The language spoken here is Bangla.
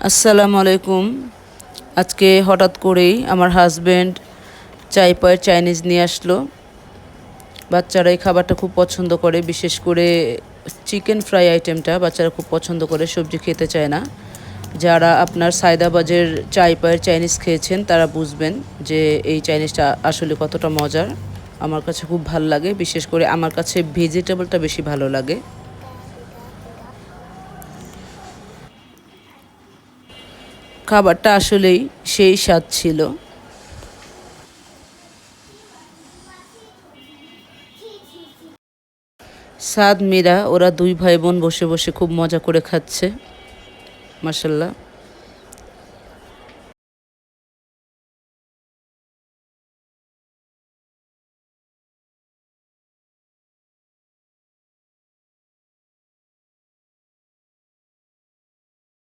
আসসালামু আলাইকুম। আজকে হঠাৎ করেই আমার হাজব্যান্ড চাইপয়ের চাইনিজ নিয়ে আসলো। বাচ্চারা এই খাবারটা খুব পছন্দ করে, বিশেষ করে চিকেন ফ্রাই আইটেমটা বাচ্চারা খুব পছন্দ করে, সবজি খেতে চায় না। যারা আপনার সায়দাবাজের চাইপয়ের চাইনিজ খেয়েছেন তারা বুঝবেন যে এই চাইনিজটা আসলে কতটা মজার। আমার কাছে খুব ভালো লাগে, বিশেষ করে আমার কাছে ভেজিটেবলটা বেশি ভালো লাগে। খাবারটা আসলেই সেই স্বাদ ছিল। সাদ মীরা ওরা দুই ভাই বোন বসে বসে খুব মজা করে খাচ্ছে, মাশাল্লাহ।